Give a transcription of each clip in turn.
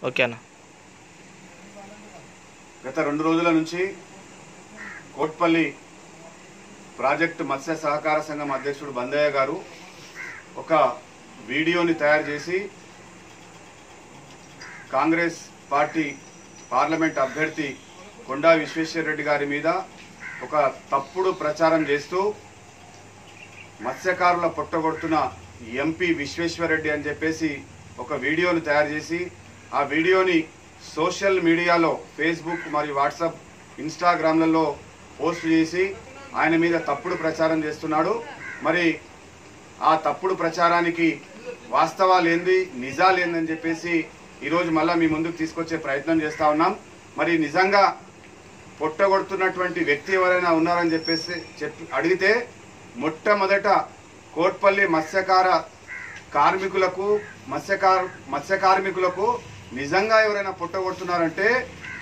ఓకేనా. గత 2 రోజుల నుంచి కోట్పల్లి ప్రాజెక్టు మత్స్య సహకార సంఘం అధ్యక్షుడు బందయ్య గారు ఒక వీడియోని తయారు చేసి కాంగ్రెస్ పార్టీ పార్లమెంట్ అభ్యర్థి కొండా విశ్వేశ్వరరెడ్డి గారి మీద ఒక తప్పుడు ప్రచారం చేస్తూ మత్స్యకారుల పొట్టగొడుతున్న ఎంపీ విశ్వేశ్వరరెడ్డి అని చెప్పేసి ఒక వీడియోని తయారు చేసి ఆ వీడియోని సోషల్ మీడియాలో ఫేస్బుక్ మరియు వాట్సాప్ ఇన్స్టాగ్రామ్లలో పోస్ట్ చేసి ఆయన మీద తప్పుడు ప్రచారం చేస్తున్నాడు. మరి ఆ తప్పుడు ప్రచారానికి వాస్తవాలు ఏంది నిజాలు ఏందని చెప్పేసి ఈరోజు మళ్ళీ మీ ముందుకు తీసుకొచ్చే ప్రయత్నం చేస్తూ ఉన్నాం. మరి నిజంగా పొట్టగొడుతున్నటువంటి వ్యక్తి ఎవరైనా ఉన్నారని చెప్పేసి అడిగితే మొట్టమొదట కోట్పల్లి మత్స్య కార్మికులకు నిజంగా ఎవరైనా పొట్టగొడుతున్నారంటే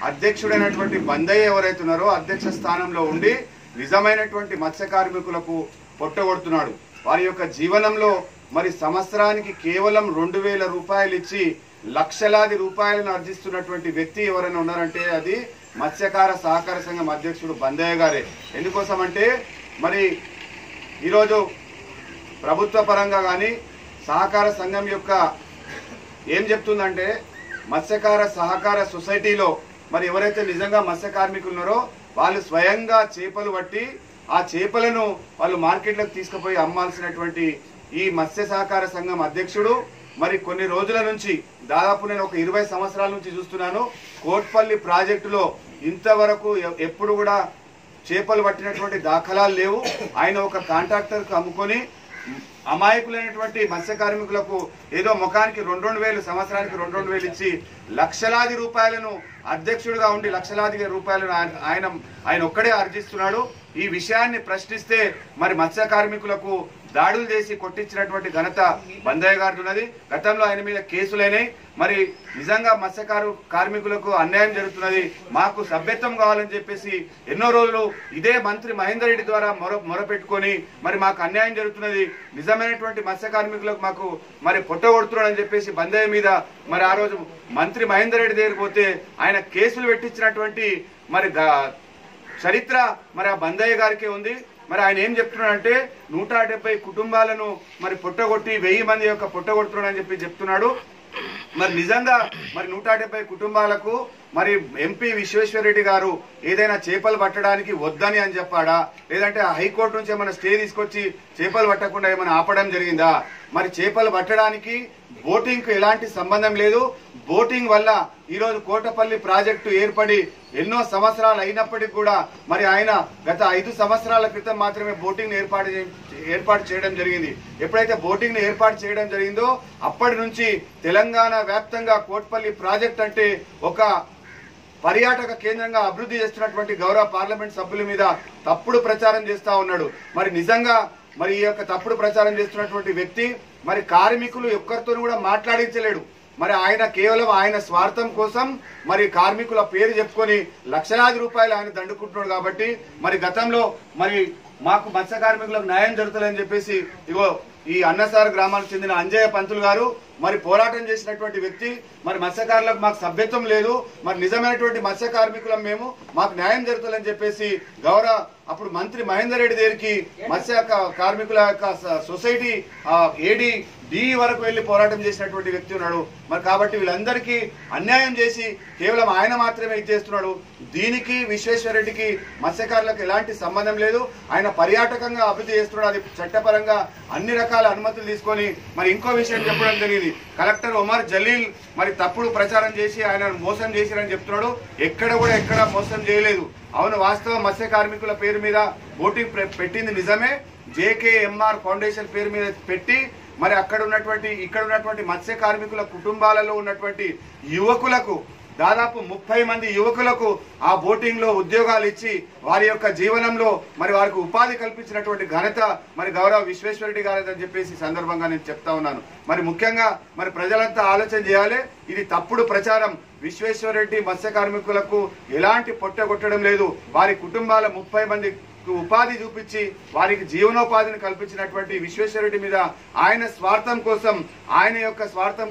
అధ్యక్షుడైనటువంటి బందయ్య ఎవరైతే ఉన్నారో అధ్యక్ష స్థానంలో ఉండి నిజమైనటువంటి మత్స్య కార్మికులకు పొట్టగొడుతున్నాడు. వారి యొక్క జీవనంలో మరి సంవత్సరానికి కేవలం 2,000 రూపాయలు ఇచ్చి లక్షలాది రూపాయలను ఆర్జిస్తున్నటువంటి వ్యక్తి ఎవరైనా ఉన్నారంటే అది మత్స్యకార సహకార సంఘం అధ్యక్షుడు బందయ్య గారే. ఎందుకోసం అంటే మరి ఈరోజు ప్రభుత్వ పరంగా కానీ సహకార సంఘం యొక్క ఏం చెప్తుందంటే మత్స్యకార సహకార సొసైటీలో మరి ఎవరైతే నిజంగా మత్స్య కార్మికులు ఉన్నారో వాళ్ళు స్వయంగా చేపలు పట్టి ఆ చేపలను వాళ్ళు మార్కెట్లకు తీసుకుపోయి అమ్మాల్సినటువంటి ఈ మత్స్య సహకార సంఘం అధ్యక్షుడు మరి కొన్ని రోజుల నుంచి దాదాపు నేను ఒక 20 సంవత్సరాల నుంచి చూస్తున్నాను కోట్పల్లి ప్రాజెక్టులో ఇంతవరకు ఎప్పుడు కూడా చేపలు పట్టినటువంటి దాఖలాలు లేవు. ఆయన ఒక కాంట్రాక్టర్కు అమ్ముకొని అమాయకులైనటువంటి మత్స్య కార్మికులకు ఏదో ముఖానికి 2,000 సంవత్సరానికి 2,000 ఇచ్చి లక్షలాది రూపాయలను అధ్యక్షుడిగా ఉండి లక్షలాది రూపాయలను ఆయన ఒక్కడే ఆర్జిస్తున్నాడు. ఈ విషయాన్ని ప్రశ్నిస్తే మరి మత్స్య కార్మికులకు దాడులు చేసి కొట్టించినటువంటి ఘనత బందయ్య గారిది ఉన్నది. గతంలో ఆయన మీద కేసులైనాయి. మరి నిజంగా కార్మికులకు అన్యాయం జరుగుతున్నది, మాకు సభ్యత్వం కావాలని చెప్పేసి ఎన్నో రోజులు ఇదే మంత్రి మహేందర్ రెడ్డి ద్వారా మొరపెట్టుకొని మరి మాకు అన్యాయం జరుగుతున్నది, నిజమైనటువంటి మత్స్య కార్మికులకు మాకు మరి పొట్టగొడుతున్నాడని చెప్పేసి బందయ్య మీద మరి ఆ రోజు మంత్రి మహేందర్ రెడ్డి దగ్గరికి పోతే ఆయన కేసులు పెట్టించినటువంటి మరి చరిత్ర మరి ఆ బందయ్య గారికే ఉంది. మరి ఆయన ఏం చెప్తున్నాడంటే 170 కుటుంబాలను మరి పొట్టగొట్టి 1000 మంది యొక్క పొట్టగొడుతున్నాడని చెప్పి చెప్తున్నాడు. మరి నిజంగా మరి 170 కుటుంబాలకు మరి ఎంపీ విశ్వేశ్వరరెడ్డి గారు ఏదైనా చేపలు పట్టడానికి వద్దని అని చెప్పాడా, లేదంటే హైకోర్టు నుంచి ఏమైనా స్టే తీసుకొచ్చి చేపలు పట్టకుండా ఏమైనా ఆపడం జరిగిందా? మరి చేపలు పట్టడానికి బోటింగ్ కు ఎలాంటి సంబంధం లేదు. బోటింగ్ వల్ల ఈరోజు కోటపల్లి ప్రాజెక్టు ఏర్పడి ఎన్నో సంవత్సరాలు అయినప్పటికీ కూడా మరి ఆయన గత 5 సంవత్సరాల క్రితం మాత్రమే బోటింగ్ ఏర్పాటు చేయడం జరిగింది. ఎప్పుడైతే బోటింగ్ ని ఏర్పాటు చేయడం జరిగిందో అప్పటి నుంచి తెలంగాణ వ్యాప్తంగా కోట్పల్లి ప్రాజెక్ట్ అంటే ఒక పర్యాటక కేంద్రంగా అభివృద్ధి చేస్తున్నటువంటి గౌరవ పార్లమెంట్ సభ్యుల మీద తప్పుడు ప్రచారం చేస్తా ఉన్నాడు. మరి నిజంగా మరి ఈ యొక్క తప్పుడు ప్రచారం చేస్తున్నటువంటి వ్యక్తి మరి కార్మికులు ఒక్కరితో కూడా మాట్లాడించలేడు. మరి ఆయన కేవలం ఆయన స్వార్థం కోసం మరి కార్మికుల పేరు చెప్పుకొని లక్షలాది రూపాయలు ఆయన దండుకుంటున్నాడు. కాబట్టి మరి గతంలో మరి మాకు మత్స్య కార్మికులకు న్యాయం జరుగుతుందని చెప్పేసి ఇగో ఈ అన్నసార్ గ్రామానికి చెందిన అంజయ్య పంతులు గారు మరి పోరాటం చేసినటువంటి వ్యక్తి. మరి మత్స్యకారులకు మాకు సభ్యత్వం లేదు, మరి నిజమైనటువంటి మత్స్య కార్మికులం మేము, మాకు న్యాయం జరుగుతుందని చెప్పేసి గౌరవ అప్పుడు మంత్రి మహేందర్ రెడ్డి దగ్గరికి మత్స్య కార్మికుల యొక్క సొసైటీ ఏడీ డి వరకు వెళ్లి పోరాటం చేసినటువంటి వ్యక్తి ఉన్నాడు. మరి కాబట్టి వీళ్ళందరికీ అన్యాయం చేసి కేవలం ఆయన మాత్రమే ఇచ్చేస్తున్నాడు. దీనికి విశ్వేశ్వరరెడ్డికి మత్స్యకారులకు ఎలాంటి సంబంధం లేదు. ఆయన పర్యాటకంగా అభివృద్ధి చేస్తున్నాడు, అది చట్టపరంగా అన్ని రకాల అనుమతులు తీసుకొని. మరి ఇంకో విషయం చెప్పడం జరిగింది, కలెక్టర్ ఉమర్ జలీల్ మరి తప్పుడు ప్రచారం చేసి ఆయన మోసం చేశారని చెప్తున్నాడు. ఎక్కడ మోసం చేయలేదు. అవును, వాస్తవం మత్స్య కార్మికుల పేరు మీద బోటింగ్ పెట్టింది నిజమే. జేకేఎంఆర్ ఫౌండేషన్ పేరు మీద పెట్టి మరి ఇక్కడ ఉన్నటువంటి మత్స్య కార్మికుల కుటుంబాలలో ఉన్నటువంటి యువకులకు దాదాపు 30 మంది యువకులకు ఆ బోటింగ్ లో ఉద్యోగాలు ఇచ్చి వారి యొక్క జీవనంలో మరి వారికి ఉపాధి కల్పించినటువంటి ఘనత మరి గౌరవ విశ్వేశ్వరరెడ్డి గారు అని చెప్పేసి సందర్భంగా నేను చెప్తా ఉన్నాను. మరి ముఖ్యంగా మరి ప్రజలంతా ఆలోచన చేయాలి, ఇది తప్పుడు ప్రచారం. విశ్వేశ్వరరెడ్డి మత్స్య కార్మికులకు ఎలాంటి పొట్టగొట్టడం లేదు. వారి కుటుంబాల 30 మంది ఉపాధి చూపించి వారికి జీవనోపాధిని కల్పించినటువంటి విశ్వేశ్వరరెడ్డి మీద ఆయన స్వార్థం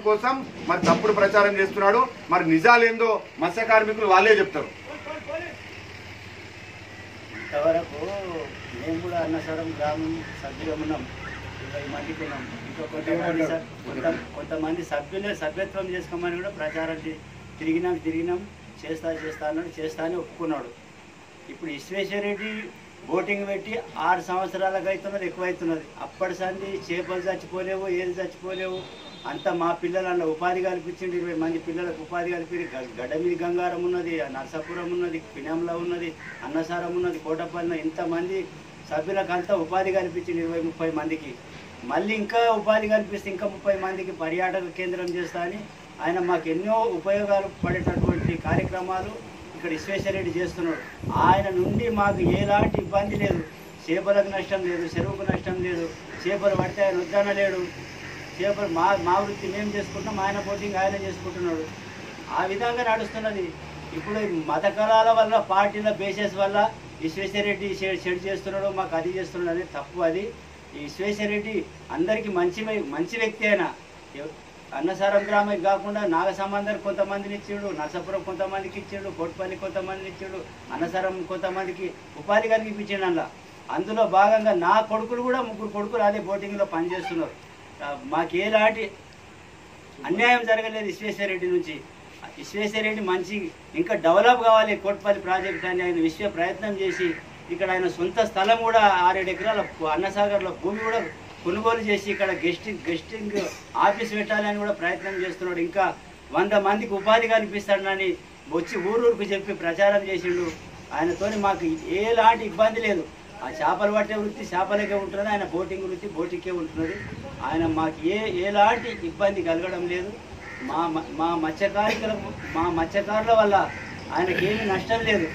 కోసం మరి తప్పుడు ప్రచారం చేస్తున్నాడు. మరి నిజాలేందో మత్స్య కార్మికులు వాళ్ళే చెప్తారు. ఇంతవరకు మేము కూడా అన్నసరం గ్రామం సభ్యులం ఉన్నాం, 20 మందికి ఉన్నాం. ఇంకా కొంతమంది సభ్యత్వం చేసుకోమని కూడా ప్రచారం తిరిగినాం చేస్తా అన్నాడు, చేస్తానని ఒప్పుకున్నాడు. ఇప్పుడు విశ్వేశ్వరరెడ్డి బోటింగ్ పెట్టి 6 సంవత్సరాలకు అవుతున్నది, ఎక్కువ అవుతున్నది. అప్పటి సంది చేపలు చచ్చిపోలేవు, ఏది చచ్చిపోలేవు. అంతా మా పిల్లలు అన్న ఉపాధి కల్పించింది. 20 మంది పిల్లలకు ఉపాధి కలిపి గడ్డమీది గంగారం ఉన్నది, నర్సాపురం ఉన్నది, పినంలో ఉన్నది, అన్నసారం ఉన్నది, కోటపల్లి, ఇంతమంది సభ్యులకు అంతా ఉపాధి కల్పించింది 20-30 మందికి. మళ్ళీ ఇంకా ఉపాధి కల్పిస్తే ఇంకా 30 మందికి పర్యాటక కేంద్రం చేస్తా అని ఆయన మాకు ఎన్నో ఉపయోగాలు పడేటటువంటి కార్యక్రమాలు ఇక్కడ విశ్వేశ్వరరెడ్డి చేస్తున్నాడు. ఆయన నుండి మాకు ఎలాంటి ఇబ్బంది లేదు, చేపలకు నష్టం లేదు, చెరువుకు నష్టం లేదు. చేపలు పడితే ఆయన వద్దన లేడు. చేపలు మా వృత్తి మేము చేసుకుంటున్నాం, ఆయన బోటింగ్ ఆయన చేసుకుంటున్నాడు. ఆ విధంగా నడుస్తున్నది. ఇప్పుడు మత కళాల వల్ల, పార్టీల బేసెస్ వల్ల విశ్వేశ్వరరెడ్డి చెడు చేస్తున్నాడు, మాకు అది చేస్తున్నాడు అనేది తప్పు. అది ఈ విశ్వేశ్వరరెడ్డి అందరికీ మంచి వ్యక్తి. అయినా అన్నసారం గ్రామానికి కాకుండా నాగ సంబంధాలు కొంతమందిని ఇచ్చాడు, నర్సాపురం కొంతమందికి ఇచ్చాడు, కోటపల్లి కొంతమందిని ఇచ్చాడు, అన్నసారం కొంతమందికి ఉపాధి కలిగిపించాడు. అందులో భాగంగా నా కొడుకులు కూడా 3 కొడుకులు అదే బోటింగ్లో పనిచేస్తున్నారు. మాకు ఎలాంటి అన్యాయం జరగలేదు విశ్వేశ్వరరెడ్డి నుంచి. విశ్వేశ్వరరెడ్డి మంచి ఇంకా డెవలప్ కావాలి కోటపల్లి ప్రాజెక్ట్ అని ఆయన ప్రయత్నం చేసి ఇక్కడ ఆయన సొంత స్థలం కూడా 6-7 ఎకరాల అన్నసాగర్లో భూమి కూడా కొనుగోలు చేసి ఇక్కడ గెస్టింగ్ ఆఫీస్ పెట్టాలని కూడా ప్రయత్నం చేస్తున్నాడు. ఇంకా 100 మందికి ఉపాధి కల్పిస్తాడని వచ్చి ఊరూరుకు చెప్పి ప్రచారం చేసిండు. ఆయనతోని మాకు ఎలాంటి ఇబ్బంది లేదు. ఆ చేపలు పట్టే వృత్తి చేపలకే ఉంటున్నది, ఆయన బోటింగ్ వృత్తి బోటింగ్కే ఉంటున్నది. ఆయన మాకు ఎలాంటి ఇబ్బంది కలగడం లేదు. మా మత్స్యకారుల వల్ల ఆయనకేమీ నష్టం లేదు,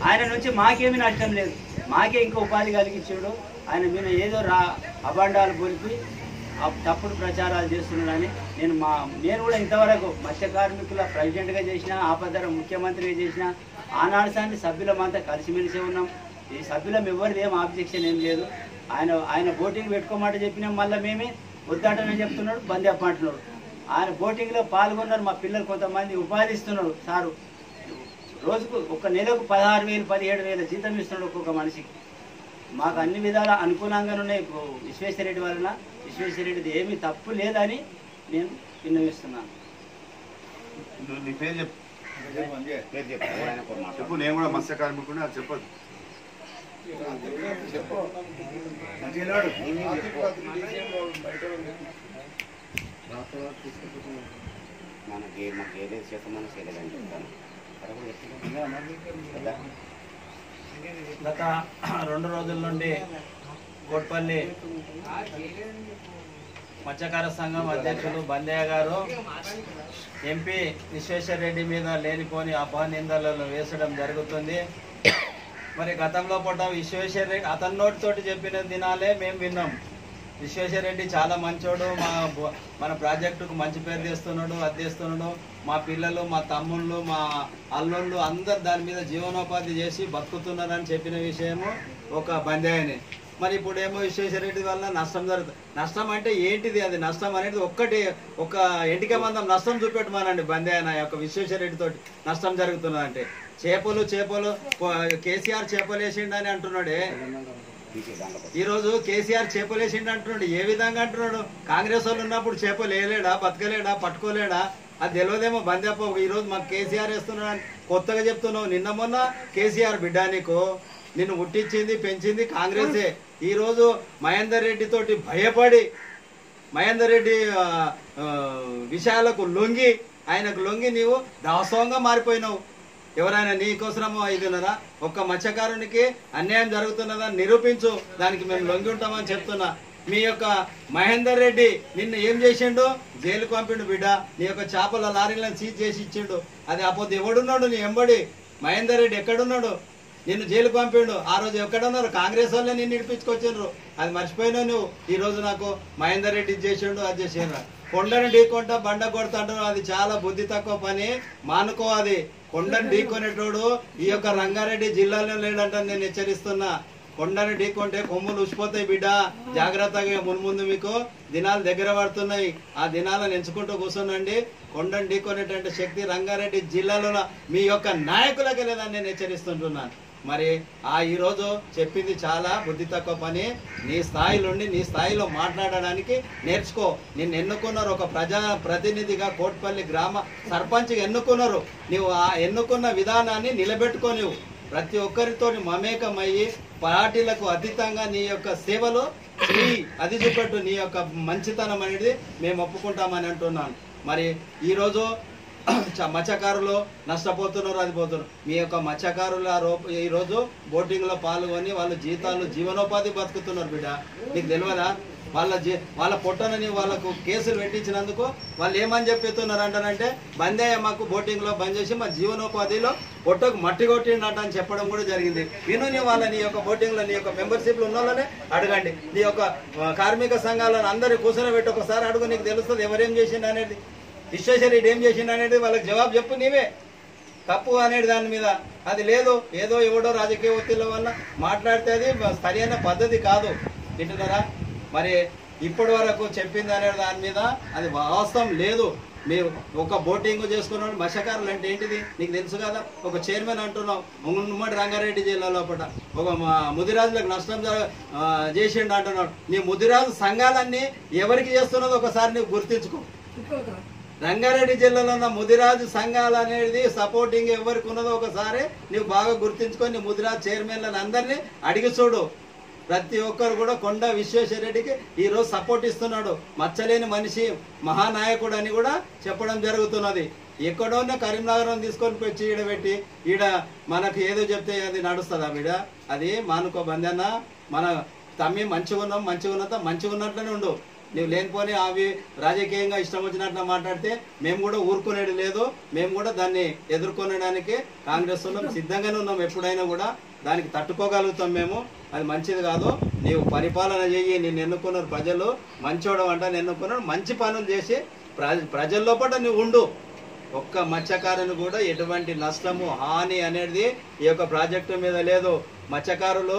ఆయన నుంచి మాకేమీ నష్టం లేదు. మాకే ఇంకా ఉపాధి కలిగించాడు. ఆయన మీద ఏదో అభాండాలు పొలిపి తప్పుడు ప్రచారాలు చేస్తున్నాడని నేను కూడా ఇంతవరకు మత్స్య కార్మికుల ప్రెసిడెంట్గా చేసిన, ఆపదర ముఖ్యమంత్రిగా చేసిన, ఆనాడు సార్లు సభ్యులమంతా కలిసిమెలిసే ఉన్నాం. ఈ సభ్యులం ఎవరిది ఏం ఆబ్జెక్షన్ ఏం లేదు. ఆయన బోటింగ్ పెట్టుకోమంటే చెప్పినాం, మళ్ళీ మేమే వద్దంటనే చెప్తున్నాడు, బంద్ చెప్పమంటున్నాడు. ఆయన బోటింగ్లో పాల్గొన్నారు. మా పిల్లలు కొంతమంది ఉపాధి ఇస్తున్నాడు సారు. రోజుకు ఒక నెలకు 16,000 17,000 జీతం ఇస్తున్నాడు ఒక్కొక్క మనిషికి. మాకు అన్ని విధాలా అనుకూలంగానే ఉన్నాయి. విశ్వేశ్వరరెడ్డి వలన విశ్వేశ్వరరెడ్డిది ఏమీ తప్పు లేదని నేను విన్నవిస్తున్నాను. చెప్పు, నేను కూడా మత్స్య కార్మికుడు, అది చెప్పదు. మాకు ఏదైతే చేస్తామని చేయలేదని చెప్తాను. గత 2 రోజుల నుండి కోటపల్లి మత్స్యకార సంఘం అధ్యక్షులు బందయ్య గారు ఎంపీ విశ్వేశ్వరరెడ్డి మీద లేనిపోని అపనిందలను వేసడం జరుగుతుంది. మరి గతంలో పూట విశ్వేశ్వరరెడ్డి అతని నోటితోటి చెప్పిన దినాలే మేము విన్నాం. విశ్వేశ్వరరెడ్డి చాలా మంచోడు, మన ప్రాజెక్టుకు మంచి పేరు తెస్తున్నాడు, అది తెస్తున్నాడు. మా పిల్లలు, మా తమ్ముళ్ళు, మా అల్లుళ్ళు అందరు దాని మీద జీవనోపాధి చేసి బతుకుతున్నారని చెప్పిన విషయము ఒక బందయ్యని. మరి ఇప్పుడు ఏమో విశ్వేశ్వరరెడ్డి వల్ల నష్టం జరుగుతుంది. నష్టం అంటే ఏంటిది? అది నష్టం అనేది ఒక ఎంటిక మందం నష్టం చూపెట్టమానండి బందయ్య యొక్క విశ్వేశ్వరరెడ్డి తోటి నష్టం జరుగుతున్నదంటే. చేపలు కేసీఆర్ చేపలు వేసిండని అంటున్నాడే. ఈరోజు కేసీఆర్ చేపలు వేసిండు అంటున్నాడు. ఏ విధంగా అంటున్నాడు? కాంగ్రెస్ వాళ్ళు ఉన్నప్పుడు చేపలు వేయలేడా, బతకలేడా, పట్టుకోలేడా? అది తెలియదేమో బందెప్ప. ఈరోజు మాకు కేసీఆర్ వేస్తున్నాడు కొత్తగా చెప్తున్నావు. నిన్న మొన్న కేసీఆర్ బిడ్డ నీకు, నిన్ను పుట్టించింది పెంచింది కాంగ్రెసే. ఈరోజు మహేందర్ రెడ్డి తోటి భయపడి మహేందర్ రెడ్డి విషయాలకు ఆయనకు లొంగి నీవు దాసోహంగా మారిపోయినావు. ఎవరైనా నీకోసమో ఇదిన్నదా? ఒక్క మత్స్యకారునికి అన్యాయం జరుగుతున్నదా నిరూపించు, దానికి మేము లొంగి ఉంటామని చెప్తున్నా. మీ యొక్క మహేందర్ రెడ్డి నిన్ను ఏం చేసిండు? జైలుకు పంపిండు బిడ్డ. నీ యొక్క చేపల లారీలను సీజ్ చేసి ఇచ్చిండు. అది అపోతే ఎవడున్నాడు నీ ఎంబడి? మహేందర్ రెడ్డి ఎక్కడున్నాడు? నిన్ను జైలుకు పంపిండు. ఆ రోజు ఎక్కడున్నారు? కాంగ్రెస్ వాళ్ళే నిన్ను ఇడిపించుకొచ్చిండ్రు. అది మర్చిపోయినావు నువ్వు. ఈ రోజు నాకు మహేందర్ రెడ్డి చేసిండు, అది చేసిండ్రు. కొండను ఢీకొంటా బండ కొడతాంటారు. అది చాలా బుద్ధి తక్కువ పని, మానుకో. అది కొండను ఢీకొనేటోడు ఈ యొక్క రంగారెడ్డి జిల్లాలో లేడంట. నేను హెచ్చరిస్తున్నా. కొండను ఢీకొంటే కొమ్ములు ఉసిపోతాయి బిడ్డ, జాగ్రత్తగా మున్ముందు మీకు దినాలు దగ్గర పడుతున్నాయి. ఆ దినాలను ఎంచుకుంటూ కూర్చోనండి. కొండను ఢీకొనేటువంటి శక్తి రంగారెడ్డి జిల్లాలో మీ యొక్క నాయకులకే లేదని నేను హెచ్చరిస్తుంటున్నాను. మరి ఈరోజు చెప్పింది చాలా బుద్ధి తక్కువ పని. నీ స్థాయిలోండి నీ స్థాయిలో మాట్లాడడానికి నేర్చుకో. నిన్ను ఎన్నుకున్నారు ఒక ప్రతినిధిగా, కోట్పల్లి గ్రామ సర్పంచ్గా ఎన్నుకున్నారు. నువ్వు ఆ ఎన్నుకున్న విధానాన్ని నిలబెట్టుకో. నువ్వు ప్రతి ఒక్కరితో మమేకమయ్యి పార్టీలకు అతీతంగా నీ యొక్క సేవలు అది చూపెట్టు. నీ యొక్క మంచితనం అనేది మేము ఒప్పుకుంటామని అంటున్నాను. మరి ఈరోజు మత్స్యకారులు నష్టపోతున్నారు, అది పోతున్నారు. మీ యొక్క మత్స్యకారులు ఈరోజు బోటింగ్లో పాల్గొని వాళ్ళు జీవనోపాధి బతుకుతున్నారు బిడ్డ. నీకు తెలియదా? వాళ్ళ పొట్టనని వాళ్ళకు కేసులు పెట్టించినందుకు వాళ్ళు ఏమని చెప్తున్నారు అంటారంటే, బందయ్య మాకు బోటింగ్లో బంద్ చేసి మా జీవనోపాధిలో పొట్టకు మట్టి కొట్టిండట అని చెప్పడం కూడా జరిగింది. నీ యొక్క బోటింగ్లో నీ యొక్క మెంబర్షిప్లు ఉన్న వాళ్ళనే అడగండి. నీ యొక్క కార్మిక సంఘాలను అందరూ కూర్చొని పెట్టి ఒకసారి అడుగు, నీకు తెలుస్తుంది ఎవరేం చేసిండు అనేది. విశ్వేశ్వర రెడ్డి ఏం చేసిండు అనేది వాళ్ళకి జవాబు చెప్పు. నీవే తప్పు అనేది దాని మీద. అది లేదు, ఏదో ఎవడో రాజకీయ ఒత్తిళ్ల వల్ల మాట్లాడితే అది సరైన పద్ధతి కాదు. వింటున్నారా? మరి ఇప్పటి వరకు చెప్పింది అనే దాని మీద అది వాస్తవం లేదు. మీరు ఒక బోటింగ్ చేసుకున్నాడు. మత్స్యకారులు అంటే ఏంటిది నీకు తెలుసు కదా. ఒక చైర్మన్ అంటున్నావు ఉమ్మడి రంగారెడ్డి జిల్లా లోపల ఒక ముదిరాజులకు నష్టం చేసిండు అంటున్నాడు. నీ ముదిరాజు సంఘాలన్నీ ఎవరికి చేస్తున్నదో ఒకసారి నువ్వు గుర్తించుకో. రంగారెడ్డి జిల్లాలో ఉన్న ముదిరాజు సంఘాలు అనేది సపోర్టింగ్ ఎవరికి ఉన్నదో ఒకసారి నువ్వు బాగా గుర్తించుకొని నీ ముదిరాజు చైర్మన్లను అందరినీ అడిగి చూడు. ప్రతి ఒక్కరు కూడా కొండ విశ్వేశ్వర రెడ్డికి ఈరోజు సపోర్ట్ ఇస్తున్నాడు. మచ్చలేని మనిషి, మహానాయకుడు అని కూడా చెప్పడం జరుగుతున్నది. ఎక్కడోనే కరీంనగరం తీసుకొని వచ్చి ఈడ పెట్టి ఈడ మనకు ఏదో చెప్తే అది నడుస్తుందా బిడ? అది మానుకో బందన్న. మన తమ్మి మంచిగా ఉన్నంత మంచిగా ఉన్నట్లనే ఉండు. నువ్వు లేనిపోని అవి రాజకీయంగా ఇష్టం వచ్చినట్లు మాట్లాడితే మేము కూడా ఊరుకునేది లేదు. మేము కూడా దాన్ని ఎదుర్కొనడానికి కాంగ్రెస్ ఉన్నాం, సిద్ధంగానే ఉన్నాం. ఎప్పుడైనా కూడా దానికి తట్టుకోగలుగుతాం మేము. అది మంచిది కాదు. నీవు పరిపాలన చెయ్యి. నిన్ను ఎన్నుకున్నారు ప్రజలు, మంచోడం అంట ఎన్నుకున్నారు. మంచి పనులు చేసి ప్రజల లోపల నువ్వు ఉండు. ఒక్క మత్స్యకారుని కూడా ఎటువంటి నష్టము హాని అనేది ఈ యొక్క ప్రాజెక్టు మీద లేదు. మత్స్యకారులు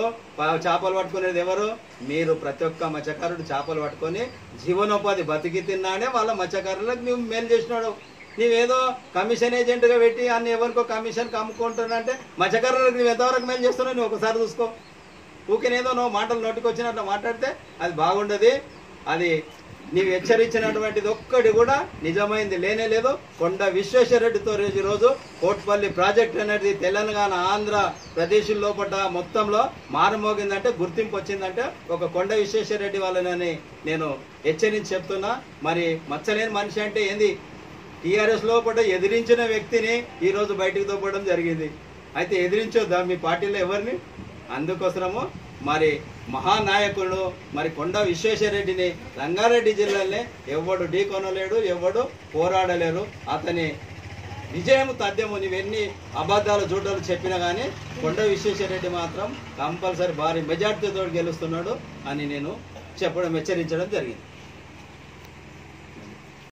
చేపలు పట్టుకునేది ఎవరు? మీరు. ప్రతి ఒక్క మత్స్యకారుడు చేపలు పట్టుకొని జీవనోపాధి బతికి తిన్నాడే వాళ్ళ మత్స్యకారులకు నువ్వు మేలు చేసినాడు. నీవేదో కమిషన్ ఏజెంట్గా పెట్టి అన్ని ఎవరికో కమిషన్కి అమ్ముకుంటున్నా మత్స్యకారులకు నువ్వు ఎంతవరకు మేలు చేస్తున్నావు నువ్వు ఒకసారి చూసుకో. ఊకేనేదో నువ్వు మాటలు నోటికి వచ్చినట్లు మాట్లాడితే అది బాగుండదు. అది నీవు హెచ్చరించినటువంటిది ఒక్కటి కూడా నిజమైంది లేనే లేదు. కొండ విశ్వేశ్వర రెడ్డితో ఈరోజు కోట్పల్లి ప్రాజెక్ట్ అనేది తెలంగాణ ఆంధ్రప్రదేశ్ లోపల మొత్తంలో మారుమోగిందంటే, గుర్తింపు వచ్చిందంటే ఒక కొండ విశ్వేశ్వర రెడ్డి వాళ్ళని నేను హెచ్చరించి చెప్తున్నా. మరి మచ్చలేని మనిషి అంటే ఏంది? టీఆర్ఎస్ లోపల ఎదిరించిన వ్యక్తిని ఈరోజు బయటకు తోపడం జరిగింది. అయితే ఎదిరించొద్దా మీ పార్టీలో ఎవరిని? అందుకోసము మరి మహానాయకుడు మరి కొండ విశ్వేశ్వర రెడ్డిని రంగారెడ్డి జిల్లాలో ఎవడు ఢీకొనలేడు, ఎవడు పోరాడలేరు. అతని విజయం తథ్యము. నువ్వెన్ని అబద్ధాలు జూటాలు చెప్పినా కానీ కొండ విశ్వేశ్వర రెడ్డి మాత్రం కంపల్సరీ భారీ మెజార్టీతో గెలుస్తున్నాడు అని నేను హెచ్చరించడం జరిగింది.